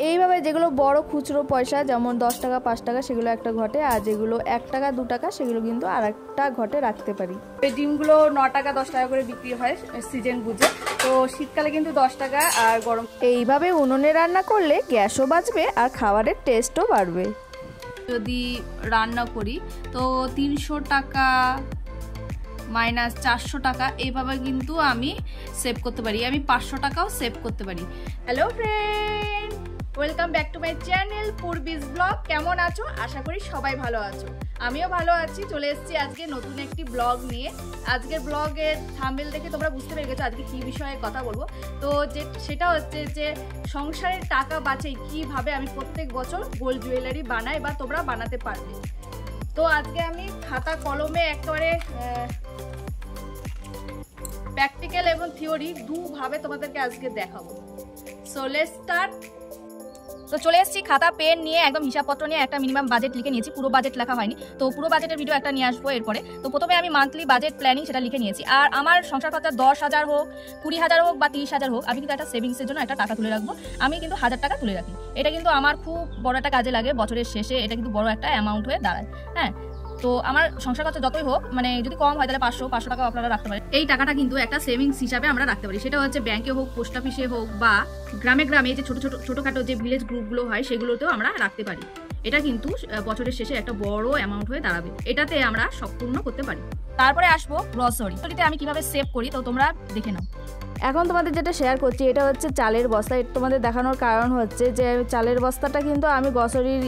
এইভাবে যেগুলো বড় খুচরো পয়সা যেমন 10 টাকা 5 টাকা সেগুলো একটা ঘটে, আর যেগুলো 1 টাকা 2 টাকা সেগুলো কিন্তু আর একটা ঘটে রাখতে পারি। এই ডিমগুলো 9 টাকা 10 টাকা করে বিক্রি হয় সিজন বুঝে, তো শীতকালে কিন্তু 10 টাকা, আর গরম এইভাবে উনুনে রান্না করলে গ্যাসও বাঁচবে আর খাবারের টেস্টও বাড়বে। যদি রান্না করি তো 300 টাকা মাইনাস 400 টাকা এইভাবে কিন্তু আমি সেভ করতে পারি, আমি 500 টাকাও সেভ করতে পারি। Hello friend, welcome back to my channel পূর্বিজ ব্লগ। কেমন আছো? আশা করি সবাই ভালো আছো, আমিও ভালো আছি। চলে এসেছি আজকে নতুন একটি ব্লগ নিয়ে। আজকের ব্লগের থাম্বনেল দেখে তোমরা বুঝতে পেরে গেছো আজকে কী বিষয়ে কথা বলবো। তো সেটা হচ্ছে যে সংসারের টাকা বাঁচাই কিভাবে আমি প্রত্যেক বছর গোল্ড জুয়েলারি বানাই বা তোমরা বানাতে পারবে। তো আজকে আমি খাতা কলমে একেবারে প্র্যাকটিক্যাল এবং থিওরি দুভাবে তোমাদেরকে আজকে দেখাবো। So let's start. তো চলে এসেছি খাতা পেন নিয়ে, একদম হিসাবপত্র নিয়ে একটা মিনিমাম বাজেট লিখে নিয়েছি, পুরো বাজেট লেখা হয়নি। তো পুরো বাজেটের ভিডিও একটা নিয়ে আসবো এরপরে। তো প্রথমে আমি মান্থলি বাজেট প্ল্যানিং সেটা লিখে নিয়েছি। আর আমার সংসার খরচা 10,000 হোক, 20,000 হোক বা 30,000 হোক, আমি কিন্তু একটা সেভিংসের জন্য একটা টাকা তুলে রাখবো। আমি কিন্তু 1000 টাকা তুলে রাখি। এটা কিন্তু আমার খুব বড় একটা কাজে লাগে বছরের শেষে, এটা কিন্তু বড় একটা অ্যামাউন্ট হয়ে দাঁড়ায়। হ্যাঁ, তো আমার সংসার খরচা যতই হোক, মানে যদি কম হয় তাহলে 500 টাকা আপনারা রাখতে পারেন। এই টাকাটা কিন্তু একটা সেভিংস হিসাবে আমরা রাখতে পারি, সেটা হচ্ছে ব্যাংকে হোক, পোস্ট অফিসে হোক বা গ্রামে গ্রামে যে ছোটোখাটো যে ভিলেজ গ্রুপগুলো হয় সেগুলোতেও আমরা রাখতে পারি। এটা কিন্তু বছরের শেষে একটা বড় অ্যামাউন্ট হয়ে দাঁড়াবে, এটাতে আমরা সম্পূর্ণ করতে পারি। তারপরে আসবো গ্রসারিতে আমি কিভাবে সেভ করি, তো তোমরা দেখে নাও। এখন তোমাদের যেটা শেয়ার করছি এটা হচ্ছে চালের বস্তা। এটা তোমাদের দেখানোর কারণ হচ্ছে যে চালের বস্তাটা কিন্তু আমি গ্রসারির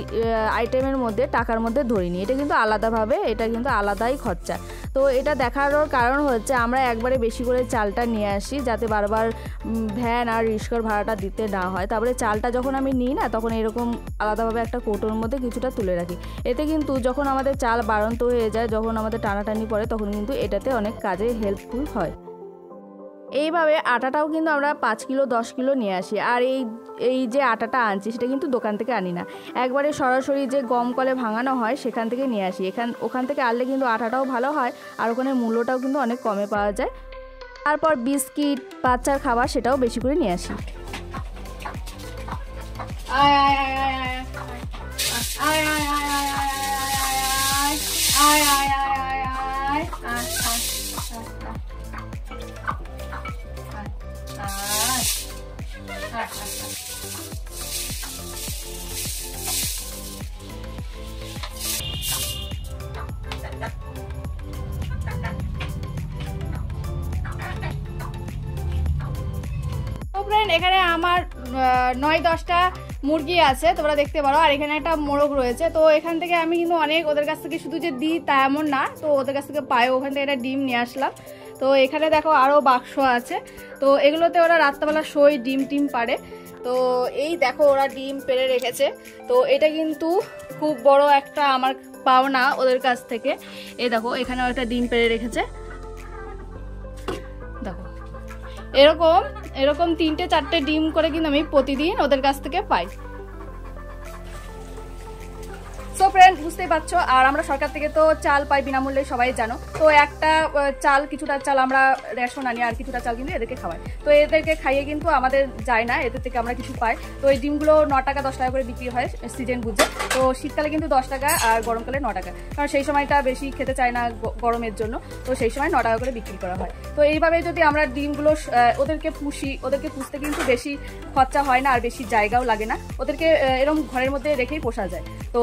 আইটেমের মধ্যে টাকার মধ্যে ধরিনি, এটা কিন্তু আলাদাভাবে, এটা কিন্তু আলাদাই খরচা। তো এটা দেখানোর কারণ হচ্ছে আমরা একবারে বেশি করে চালটা নিয়ে আসি যাতে বারবার ভ্যান আর রিক্সার ভাড়াটা দিতে না হয়। তারপরে চালটা যখন আমি নিই না, তখন এরকম আলাদাভাবে একটা কৌটোর মধ্যে কিছুটা তুলে রাখি। এতে কিন্তু যখন আমাদের চাল বাড়ন্ত হয়ে যায়, যখন আমাদের টানাটানি পড়ে, তখন কিন্তু এটাতে অনেক কাজে হেল্পফুল হয়। এইভাবে আটাটাও কিন্তু আমরা 5 কিলো 10 কিলো নিয়ে আসি। আর এই যে আটাটা আনছি সেটা কিন্তু দোকান থেকে আনি না, একবারে সরাসরি যে গম কলে ভাঙানো হয় সেখান থেকে নিয়ে আসি। ওখান থেকে আনলে কিন্তু আটাটাও ভালো হয় আর ওখানে মূল্যটাও কিন্তু অনেক কমে পাওয়া যায়। তারপর বিস্কিট, বাচ্চার খাবার সেটাও বেশি করে নিয়ে আসি। এখানে আমার 9-10টা মুরগি আছে, তোমরা দেখতে পারো। আর এখানে একটা মোরগ রয়েছে। তো এখান থেকে আমি কিন্তু অনেক ওদের কাছ থেকে শুধু যে দিই তা এমন না, তো ওদের কাছ থেকে পাই, ওখান থেকে একটা ডিম নিয়ে আসলাম। তো এখানে দেখো আরও বাক্স আছে, তো এগুলোতে ওরা রাত্রেবেলা শোয়, ডিম টিম পারে। তো এই দেখো ওরা ডিম পেড়ে রেখেছে। তো এটা কিন্তু খুব বড় একটা আমার পাওনা ওদের কাছ থেকে। এই দেখো এখানেও একটা ডিম পেড়ে রেখেছে, দেখো এরকম 3-4টে ডিম করে কিন্তু আমি প্রতিদিন ওদের কাছ থেকে পাই। সো ফ্রেন্ড, বুঝতেই পারছো। আর আমরা সরকার থেকে তো চাল পাই বিনামূল্যে, সবাই জানো। তো একটা চাল, কিছুটা চাল আমরা রেশন আনি আর কিছুটা চাল কিন্তু এদেরকে খাওয়াই। তো এদেরকে খাইয়ে কিন্তু আমাদের যায় না, এদের থেকে আমরা কিছু পাই। তো এই ডিমগুলো 9 টাকা 10 টাকা করে বিক্রি হয় সিজন বুঝে। তো শীতকালে কিন্তু 10 টাকা আর গরমকালে 9 টাকা, কারণ সেই সময়টা বেশি খেতে চায় না গরমের জন্য। তো সেই সময় 9 টাকা করে বিক্রি করা হয়। তো এইভাবে যদি আমরা ডিমগুলো ওদেরকে পুষতে কিন্তু বেশি খরচা হয় না আর বেশি জায়গাও লাগে না, ওদেরকে এরকম ঘরের মধ্যে রেখেই পোষা যায়। তো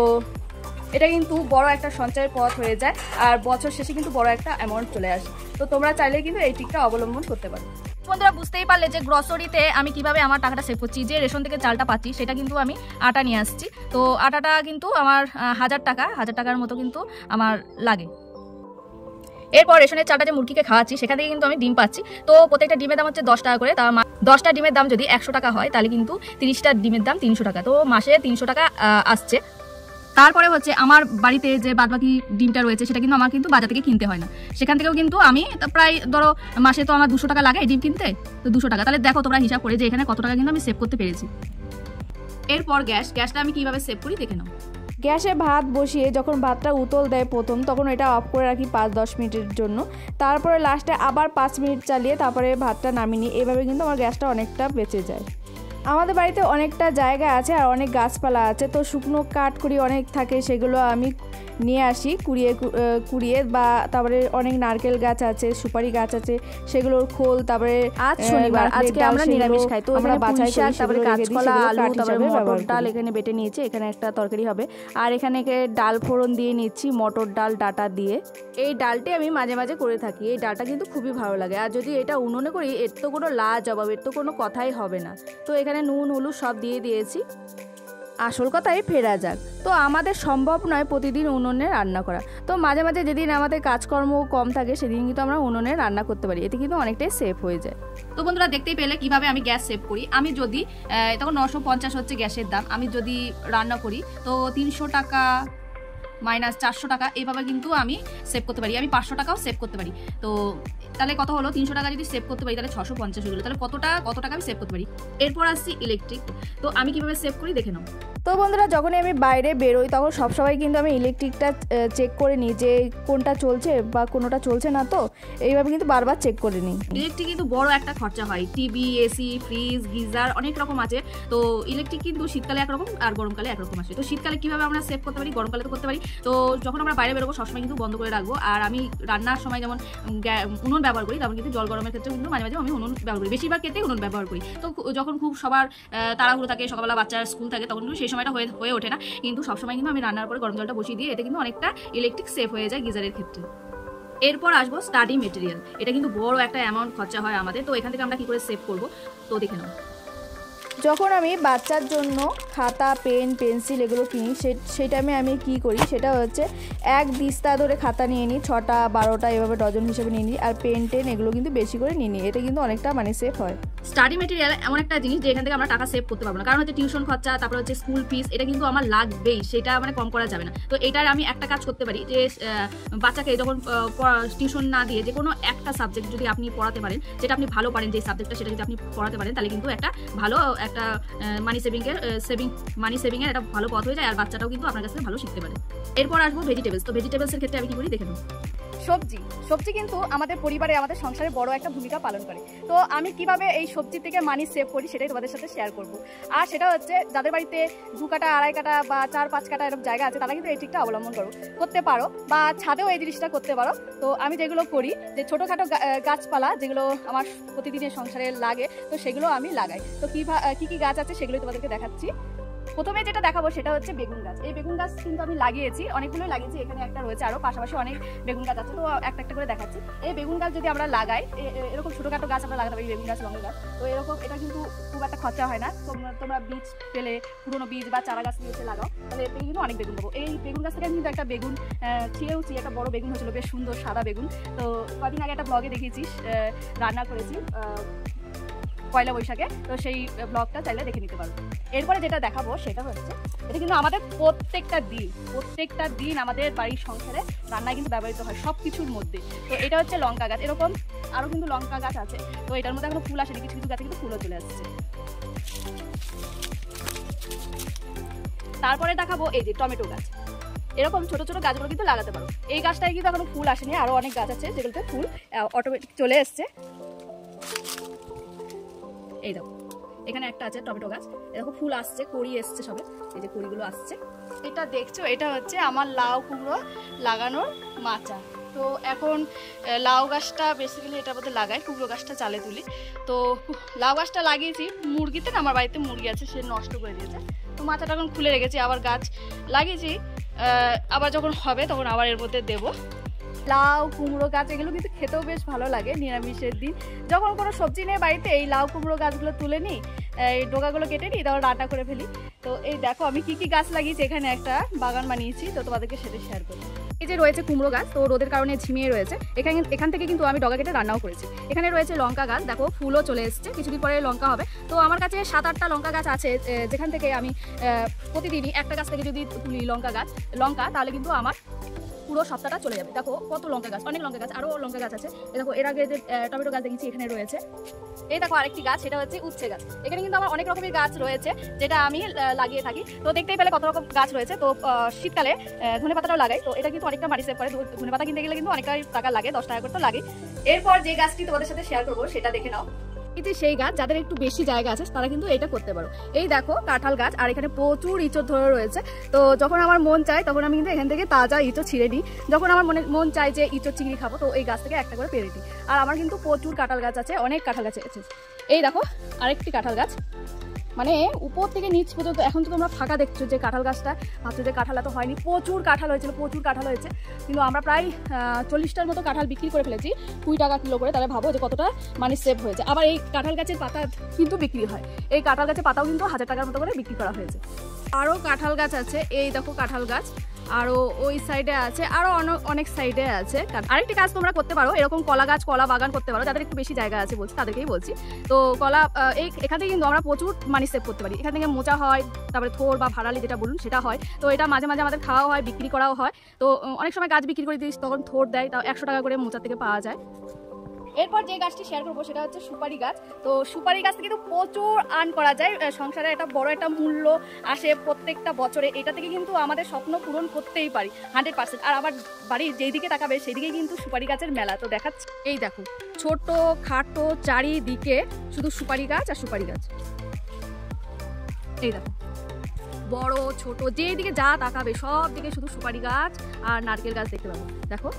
এটা কিন্তু বড় একটা সঞ্চয়ের পথ হয়ে যায় আর বছর শেষে কিন্তু বড় একটা অ্যামাউন্ট চলে আসে। তো তোমরা চাইলে কিন্তু এই ট্রিকটা অবলম্বন করতে পারো। বন্ধুরা, বুঝতেই পারলে যে গ্রসারিতে আমি কিভাবে আমার টাকাটা সেভ করছি। যে রেশন থেকে চালটা পাচ্ছি সেটা কিন্তু আমি আটা নিয়ে আসছি। তো আটাটা কিন্তু আমার 1000 টাকার মতো কিন্তু আমার লাগে। এরপর রেশনের চালটা যে মুরগিকে খাওয়াচ্ছি সেখান থেকে কিন্তু আমি ডিম পাচ্ছি। তো প্রত্যেকটা ডিমের দাম হচ্ছে 10 টাকা করে। তা 10টা ডিমের দাম যদি 100 টাকা হয় তাহলে কিন্তু 30টা ডিমের দাম 300 টাকা। তো মাসে 300 টাকা আসছে। তারপরে হচ্ছে আমার বাড়িতে যে বাদবাকি ডিমটা রয়েছে সেটা কিন্তু আমার কিন্তু বাজার থেকে কিনতে হয় না, সেখান থেকেও কিন্তু আমি প্রায় ধরো মাসে তো আমার 200 টাকা লাগে ডিম কিনতে। তো 200 টাকা, তাহলে দেখো তোমরা হিসাব করে যে এখানে কত টাকা কিন্তু আমি সেভ করতে পেরেছি। এরপর গ্যাসটা আমি কিভাবে সেভ করি দেখে নাও। গ্যাসে ভাত বসিয়ে যখন ভাতটা উতল দেয় প্রথম, তখন এটা অফ করে রাখি 5-10 মিনিটের জন্য। তারপরে লাস্টে আবার 5 মিনিট চালিয়ে তারপরে ভাতটা নামিয়ে নিই। এভাবে কিন্তু আমার গ্যাসটা অনেকটা বেঁচে যায়। আমাদের বাড়িতে অনেকটা জায়গা আছে আর অনেক গাছপালা আছে, তো শুকনো কাঠখড়ি অনেক থাকে, সেগুলো আমি নিয়ে আসি কুড়িয়ে বা তারপরে অনেক নারকেল গাছ আছে, সুপারি গাছ আছে, সেগুলোর খোল, তারপরে আজ শনিবার, আজকে আমরা নিরামিষ খাই, তো আমরা বাছাই করি, তারপরে কাঁচকলা, আলু, তারপরে মটর ডাল এখানে বেটে নিয়েছি, এখানে একটা তরকারি হবে। আর এখানে ডাল ফোড়ন দিয়ে নিচ্ছি, মটর ডাল ডাটা দিয়ে। এই ডালটি আমি মাঝে মাঝে করে থাকি, এই ডালটা কিন্তু খুবই ভালো লাগে। আর যদি এটা উনুনে করি এর তো কোনো লাজবাব, এর তো কোনো কথাই হবে না। তো এখানে নুন হলুদ সব দিয়ে দিয়েছি। আসল কথায় ফেরা যাক, তো আমাদের সম্ভব নয় প্রতিদিন উনুনে রান্না করা, তো মাঝে মাঝে যেদিন আমাদের কাজকর্ম কম থাকে সেদিন কিন্তু আমরা উনুনে রান্না করতে পারি, এতে কিন্তু অনেকটাই সেফ হয়ে যায়। তো বন্ধুরা দেখতেই পেলে কিভাবে আমি গ্যাস সেভ করি। আমি যদি তখন 950 হচ্ছে গ্যাসের দাম, আমি যদি রান্না করি তো 300 টাকা মাইনাস 400 টাকা এইভাবে কিন্তু আমি সেভ করতে পারি। আমি 500 টাকাও সেভ করতে পারি। তো তাহলে কত হলো, 300 টাকা যদি সেভ করতে পারি তাহলে 650 হয়ে গেলো, তাহলে কত টাকা আমি সেভ করতে পারি। এরপর আসছি ইলেকট্রিক, তো আমি কিভাবে সেভ করি দেখে নাও। তো বন্ধুরা যখনই আমি বাইরে বেরোই তখন সবসময় কিন্তু আমি ইলেকট্রিকটা চেক করে নিই যে কোনটা চলছে বা কোনোটা চলছে না, তো এইভাবে কিন্তু বারবার চেক করে নিই। ইলেকট্রিক কিন্তু বড় একটা খরচা হয়, টিভি, এসি, ফ্রিজ, গিজার অনেক রকম আছে। তো ইলেকট্রিক কিন্তু শীতকালে একরকম আর গরমকালে একরকম আসে। তো শীতকালে কিভাবে আমরা সেভ করতে পারি, গরমকালে তো করতে পারি। তো যখন আমরা বাইরে বেরোবো সবসময় কিন্তু বন্ধ করে রাখবো। আর আমি রান্নার সময় যেমন উনুন ব্যবহার করি, তেমন কিন্তু জল গরমের ক্ষেত্রে কিন্তু মাঝে মাঝে আমি উনুন ব্যবহার করি, বেশিরভাগ ক্ষেত্রেই উনুন ব্যবহার করি। তো যখন খুব সবার তাড়াহুড়ো থাকে, সকালবেলা বাচ্চার স্কুল থাকে, তখন কিন্তু সেই সময়টা হয়ে ওঠে না, কিন্তু সবসময় কিন্তু আমি রান্নার পরে গরম জলটা বসিয়ে দিই, এতে কিন্তু অনেকটা ইলেকট্রিক সেভ হয়ে যায় গিজারের ক্ষেত্রে। এরপর আসবো স্টাডি মেটেরিয়াল, এটা কিন্তু বড় একটা অ্যামাউন্ট খরচা হয় আমাদের। তো এখান থেকে আমরা কি করে সেভ করব তো দেখে নাও। যখন আমি বাচ্চার জন্য খাতা, পেন, পেন্সিল এগুলো কিনি সেই টাইমে আমি কি করি, সেটা হচ্ছে এক দিস্তা ধরে খাতা নিয়ে নিই, 6টা 12টা এভাবে ডজন হিসেবে নিয়ে নিই। আর পেন টেন এগুলো কিন্তু বেশি করে নিয়ে নিই, এটা কিন্তু অনেকটা সেফ হয়। স্টাডি মেটেরিয়াল এমন একটা জিনিস যে এখান থেকে আমরা টাকা সেভ করতে পারবো না, কারণ হচ্ছে টিউশন খরচা, তারপর হচ্ছে স্কুল ফিস, এটা কিন্তু আমার লাগবেই, সেটা কম করা যাবে না। তো এটার আমি একটা কাজ করতে পারি যে বাচ্চাকে যখন টিউশন না দিয়ে যে কোনো একটা সাবজেক্ট যদি আপনি পড়াতে পারেন, যেটা আপনি ভালো পারেন, যে সাবজেক্টটা সেটা যদি আপনি পড়াতে পারেন, তাহলে কিন্তু একটা ভালো একটা মানি সেভিংয়ের একটা ভালো পথ হয়ে যায়, আর বাচ্চাটাও কিন্তু আপনার কাছে ভালো শিখতে পারে। এরপর আসবো ভেজিটেবলস। তো ভেজিটেবলসের ক্ষেত্রে আমি কি করি দেখে নাও। সবজি কিন্তু আমাদের পরিবারে, আমাদের সংসারে বড় একটা ভূমিকা পালন করে। তো আমি কিভাবে এই সবজি থেকে মানি সেভ করি সেটাই তোমাদের সাথে শেয়ার করব। আর সেটা হচ্ছে যাদের বাড়িতে 2 কাটা 2.5 কাটা বা 4-5 কাটা এরকম জায়গা আছে, তারা কিন্তু এই ট্রিকটা অবলম্বন করতে পারো, বা ছাদেও এই জিনিসটা করতে পারো। তো আমি যেগুলো করি, যে ছোটোখাটো গাছপালা যেগুলো আমার প্রতিদিনের সংসারে লাগে, তো সেগুলো আমি লাগাই। তো কি গাছ আছে সেগুলোই তোমাদেরকে দেখাচ্ছি। প্রথমে যেটা দেখাবো সেটা হচ্ছে বেগুন গাছ। এই বেগুন গাছ কিন্তু আমি লাগিয়েছি, অনেকগুলোই লাগিয়েছি, এখানে একটা রয়েছে, আরও পাশাপাশি অনেক বেগুন গাছ আছে। তো একটা একটা করে দেখাচ্ছি। এই বেগুন গাছ যদি আমরা লাগাই, এরকম ছোটোখাটো গাছ আমরা লাগাতে পারি, বেগুন গাছ, লঙ্কা গাছ। তো এরকম এটা কিন্তু খুব একটা খরচা হয় না। তোমরা বীজ পেলে, পুরোনো বীজ বা চারা গাছ নিয়ে এসে লাগাও, তাহলে এতে কিন্তু অনেক বেগুন পাবো। এই বেগুন গাছ থেকে কিন্তু একটা বেগুন ছিঁড়েওছি, একটা বড় বেগুন হয়েছিল, বেশ সুন্দর সাদা বেগুন। তো কদিন আগে একটা ব্লগে দেখিয়েছিস, রান্না করেছি পয়লা বৈশাখে, তো সেই ব্লগটা চাইলে দেখে নিতে পারো। এরপরে যেটা দেখাবো সেটা হচ্ছে, এটা কিন্তু আমাদের প্রত্যেকটা দিন আমাদের বাড়ির সংসারে রান্নায় কিন্তু ব্যবহৃত হয় সব কিছুর মধ্যে। তো এটা হচ্ছে লঙ্কা গাছ, এরকম আরও কিন্তু লঙ্কা গাছ আছে। তো এটার মধ্যে এখনো ফুল আসেনি, কিছু কিছু গাছে কিন্তু ফুলও চলে আসছে। তারপরে দেখাবো এই যে টমেটো গাছ, এরকম ছোট ছোট গাছগুলো কিন্তু লাগাতে পারো। এই গাছটায় কিন্তু এখনো ফুল আসেনি, আরও অনেক গাছ আছে যেগুলোতে ফুল অটোমেটিক চলে এসছে। এই দেখো এখানে একটা আছে টমেটো গাছ, এরকম ফুল আসছে, কড়ি এসছে সবে, এই যে কড়িগুলো আসছে। এটা দেখছো, এটা হচ্ছে আমার লাউ কুমড়ো লাগানোর মাচা। তো এখন লাউ গাছটা বেসিক্যালি এটার মধ্যে লাগাই, কুমড়ো গাছটা চালে তুলি। তো লাউ গাছটা লাগিয়েছি মুরগিতে, আমার বাড়িতে মুরগি আছে, সে নষ্ট করে দিয়েছে। তো মাচাটা এখন খুলে রেখেছি, আবার গাছ লাগিয়েছি, আবার যখন হবে তখন আবার এর মধ্যে দেবো। লাউ কুমড়ো গাছ এগুলো কিন্তু খেতেও বেশ ভালো লাগে নিরামিষের দিন। যখন কোনো সবজি নেই বাড়িতে, এই লাউ কুমড়ো গাছগুলো তুলে নিই, এই ডোকাগুলো কেটে নিই, তখন রান্না করে ফেলি। তো এই দেখো আমি কি কি গাছ লাগিয়েছি, এখানে একটা বাগান বানিয়েছি, তো তোমাদেরকে সেটা শেয়ার করবো। এই যে রয়েছে কুমড়ো গাছ, তো রোদের কারণে ঝিমিয়ে রয়েছে, এখান থেকে কিন্তু আমি ডগা কেটে রান্নাও করেছি। এখানে রয়েছে লঙ্কা গাছ, দেখো ফুলও চলে এসছে, কিছুদিন পরে লঙ্কা হবে। তো আমার কাছে 7-8টা লঙ্কা গাছ আছে, যেখান থেকে আমি প্রতিদিনই একটা গাছ থেকে যদি তুলি লঙ্কা, তাহলে কিন্তু আমার পুরো সপ্তাহটা চলে যাবে। দেখো কত লঙ্কা গাছ, অনেক লঙ্কা গাছ, আরও লঙ্কা গাছ আছে। দেখো এর আগে যে টমেটো গাছ দেখেছি এখানে রয়েছে। এই দেখো আরেকটি গাছ, সেটা হচ্ছে উচ্ছে গাছ। এখানে কিন্তু আমার অনেক রকমের গাছ রয়েছে যেটা আমি লাগিয়ে থাকি। তো দেখতেই পেলে কত রকম গাছ রয়েছে। তো শীতকালে ধনেপাতাটাও লাগাই, তো এটা কিন্তু অনেকটা মাটি সেভ করে। ধনেপাতা কিনতে গেলে কিন্তু অনেকটাই টাকা লাগে, 10 টাকা করে তো লাগে। এরপর যে গাছটি তোমাদের সাথে শেয়ার করবো সেটা দেখে নাও। এই যে সেই গাছ যাদের একটু বেশি জায়গা আছে তারা কিন্তু এটা করতে পারো। এই দেখো কাঁঠাল গাছ, আর এখানে প্রচুর ইঁচড় ধরে রয়েছে। তো যখন আমার মন চায় তখন আমি কিন্তু এখান থেকে তাজা ইঁচড় ছিঁড়ে নিই। যখন আমার মন চায় যে ইঁচড় চিংড়ি খাবো, তো এই গাছ থেকে একটা করে পেরে দিই। আর আমার কিন্তু প্রচুর কাঁঠাল গাছ আছে, অনেক কাঁঠাল গাছ আছে। এই দেখো আরেকটি কাঁঠাল গাছ, মানে উপর থেকে নিচ পর্যন্ত। এখন তো তোমরা ফাঁকা দেখছো যে কাঁঠাল গাছটা, ভাবছো যে কাঁঠাল এত হয়নি। প্রচুর কাঁঠাল হয়েছিল, প্রচুর কাঁঠাল হয়েছে, কিন্তু আমরা প্রায় 40টার মতো কাঁঠাল বিক্রি করে ফেলেছি 20 টাকা কিলো করে। তাহলে ভাবো যে কতটা মানে সেভ হয়েছে। আবার এই কাঁঠাল গাছের পাতা কিন্তু বিক্রি হয়, এই কাঁঠাল গাছের পাতাও কিন্তু 1000 টাকার মতো করে বিক্রি করা হয়েছে। আরও কাঁঠাল গাছ আছে, এই দেখো কাঁঠাল গাছ, আরও ওই সাইডে আছে, আরও অনেক সাইডে আছে। আরেকটি কাজ তোমরা করতে পারো, এরকম কলা গাছ, কলা বাগান করতে পারো। যাদের একটু বেশি জায়গা আছে বলছি তাদেরকেই বলছি। তো কলা এখান থেকে কিন্তু আমরা প্রচুর মানি সেভ করতে পারি। এখান থেকে মোচা হয়, তারপরে থোর বা ভাড়ালি যেটা বলুন সেটা হয়। তো এটা মাঝে মাঝে আমাদের খাওয়াও হয়, বিক্রি করাও হয়। তো অনেক সময় গাছ বিক্রি করে দিস, তখন থোর দেয়, তাও 100 টাকা করে মোচা থেকে পাওয়া যায়। এরপর যে গাছটি শেয়ার করবো সেটা হচ্ছে সুপারি গাছ। তো সুপারি গাছ থেকে কিন্তু প্রচুর আর্ন করা যায়, সংসারে একটা বড় একটা মূল্য আসে প্রত্যেকটা বছরে। এটা থেকে কিন্তু আমাদের স্বপ্ন পূরণ করতেই পারি 100%। আর আমার বাড়ির যেই দিকে তাকাবে সেই দিকেই কিন্তু সুপারি গাছের মেলা। তো দেখাচ্ছি, এই দেখো ছোট খাটো চারিদিকে শুধু সুপারি গাছ আর সুপারি গাছ। এই দেখো বড় ছোট যেদিকে যা তাকাবে সব দিকে শুধু সুপারি গাছ আর নারকেল গাছ দেখতে পাবো। দেখো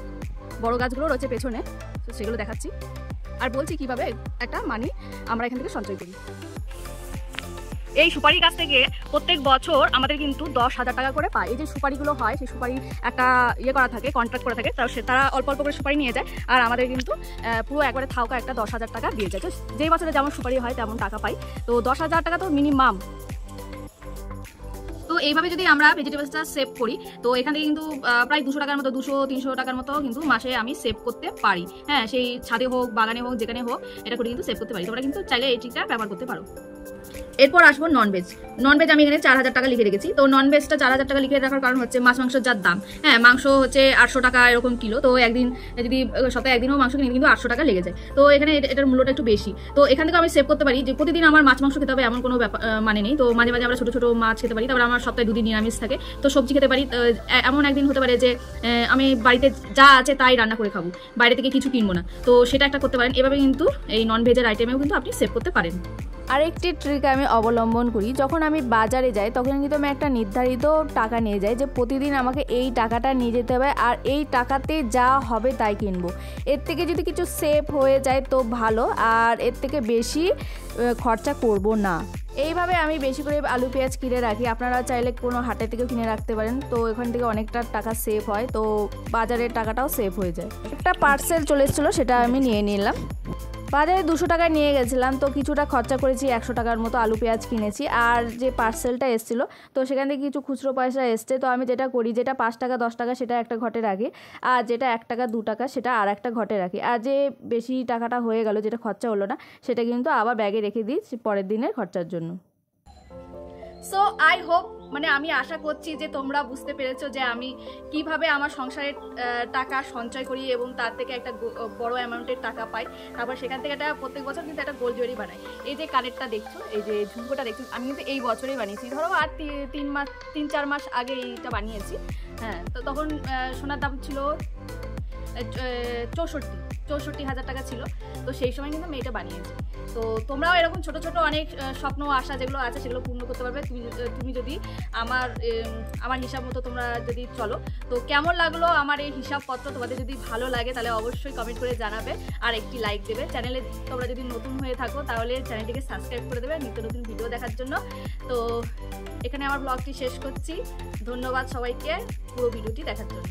বড় গাছগুলো রয়েছে পেছনে, তো সেগুলো দেখাচ্ছি আর বলছি কিভাবে একটা মানি আমরা এখান থেকে সঞ্চয় করি। এই সুপারি গাছ থেকে প্রত্যেক বছর আমাদের কিন্তু 10,000 টাকা করে পায়। এই যে সুপারিগুলো হয়, সেই সুপারি একটা ইয়ে করা থাকে, কন্ট্রাক্ট করা থাকে, তারা অল্প অল্প করে সুপারি নিয়ে যায়, আর আমাদের কিন্তু পুরো একবারে থাউকা একটা 10,000 টাকা দিয়ে যায়। তো যেই বছরে যেমন সুপারি হয় তেমন টাকা পাই। তো 10,000 টাকা তো মিনিমাম। তো এইভাবে যদি আমরা ভেজিটেবলসটা সেভ করি, তো এখান থেকে কিন্তু প্রায় 200 টাকার মতো, 200-300 টাকার মতো কিন্তু মাসে আমি সেভ করতে পারি। হ্যাঁ, সেই ছাদে হোক, বাগানে হোক, যেখানে হোক, এটা করে কিন্তু সেভ করতে পারি। তোমরা কিন্তু চাইলে এই ট্রিকটা ব্যবহার করতে পারো। এরপর আসবো ননভেজ। ননভেজ আমি এখানে 4000 টাকা লিখে রেখেছি। তো ননভেজটা 4000 টাকা লিখে রাখার কারণ হচ্ছে মাছ মাংসের যার দাম, হ্যাঁ মাংস হচ্ছে 800 টাকা এরকম কিলো। তো একদিন যদি সপ্তাহে একদিনও মাংস কিনে কিন্তু 800 টাকা লেগে যায়। তো এখানে এটার মূল্যটা একটু বেশি। তো এখান থেকে আমি সেভ করতে পারি যে প্রতিদিন আমার মাছ মাংস খেতে হবে এমন কোনো ব্যাপার মানে নেই। তো মাঝে মাঝে আমরা ছোটো ছোটো মাছ খেতে পারি। তারপরে আমার সপ্তাহে 2 দিন নিরামিষ থাকে, তো সবজি খেতে পারি। এমন একদিন হতে পারে যে আমি বাড়িতে যা আছে তাই রান্না করে খাবো, বাইরে থেকে কিছু কিনবো না। তো সেটা একটা করতে পারেন। এভাবে কিন্তু এই ননভেজের আইটেমেও কিন্তু আপনি সেভ করতে পারেন। আরেকটি ট্রিক আমি অবলম্বন করি, যখন আমি বাজারে যাই তখন কিন্তু আমি একটা নির্ধারিত টাকা নিয়ে যাই যে প্রতিদিন আমাকে এই টাকাটা নিয়ে যেতে হবে, আর এই টাকাতে যা হবে তাই কিনবো। এর থেকে যদি কিছু সেভ হয়ে যায় তো ভালো, আর এর থেকে বেশি খরচা করব না। এইভাবে আমি বেশি করে আলু পেঁয়াজ কিনে রাখি। আপনারা চাইলে কোনো হাটে থেকেও কিনে রাখতে পারেন। তো এখান থেকে অনেকটা টাকা সেভ হয়, তো বাজারের টাকাটাও সেভ হয়ে যায়। একটা পার্সেল চলে এসেছিলো, সেটা আমি নিয়ে নিলাম। বাজারে 200 টাকা নিয়ে গেছিলাম, তো কিছুটা খরচা করেছি, 100 টাকার মতো আলু পেঁয়াজ কিনেছি। আর যে পার্সেলটা এসেছিলো, তো সেখান থেকে কিছু খুচরো পয়সা এসছে। তো আমি যেটা করি, যেটা 5 টাকা 10 টাকা সেটা একটা ঘটে রাখি, আর যেটা 1 টাকা 2 টাকা সেটা আর একটা ঘটে রাখি। আর যে বেশি টাকাটা হয়ে গেল, যেটা খরচা হলো না, সেটা কিন্তু আবার ব্যাগে রেখে দিই পরের দিনের খরচার জন্য। সো আই হোপ, মানে আমি আশা করছি যে তোমরা বুঝতে পেরেছো যে আমি কিভাবে আমার সংসারের টাকা সঞ্চয় করি এবং তার থেকে একটা বড় অ্যামাউন্টের টাকা পাই। তারপর সেখান থেকে একটা প্রত্যেক বছর কিন্তু একটা গোল্ড জুয়েলারি বানাই। এই যে কানেরটা দেখছো, এই যে ঝুমকোটা দেখছো, আমি কিন্তু এই বছরেই বানিয়েছি। ধরো আর 3-4 মাস আগে এইটা বানিয়েছি। হ্যাঁ, তো তখন সোনার দাম ছিল 64,000 টাকা ছিল। তো সেই সময় কিন্তু আমি এটা বানিয়েছি। তো তোমরাও এরকম ছোট ছোট অনেক স্বপ্ন আশা যেগুলো আছে সেগুলো পূর্ণ করতে পারবে তুমি যদি আমার হিসাব মতো তোমরা যদি চলো। তো কেমন লাগলো আমার এই হিসাবপত্র? তোমাদের যদি ভালো লাগে তাহলে অবশ্যই কমেন্ট করে জানাবে আর একটি লাইক দেবে। চ্যানেলে তোমরা যদি নতুন হয়ে থাকো তাহলে চ্যানেলটিকে সাবস্ক্রাইব করে দেবে নিত্য নতুন ভিডিও দেখার জন্য। তো এখানে আমার ব্লগটি শেষ করছি। ধন্যবাদ সবাইকে পুরো ভিডিওটি দেখার জন্য।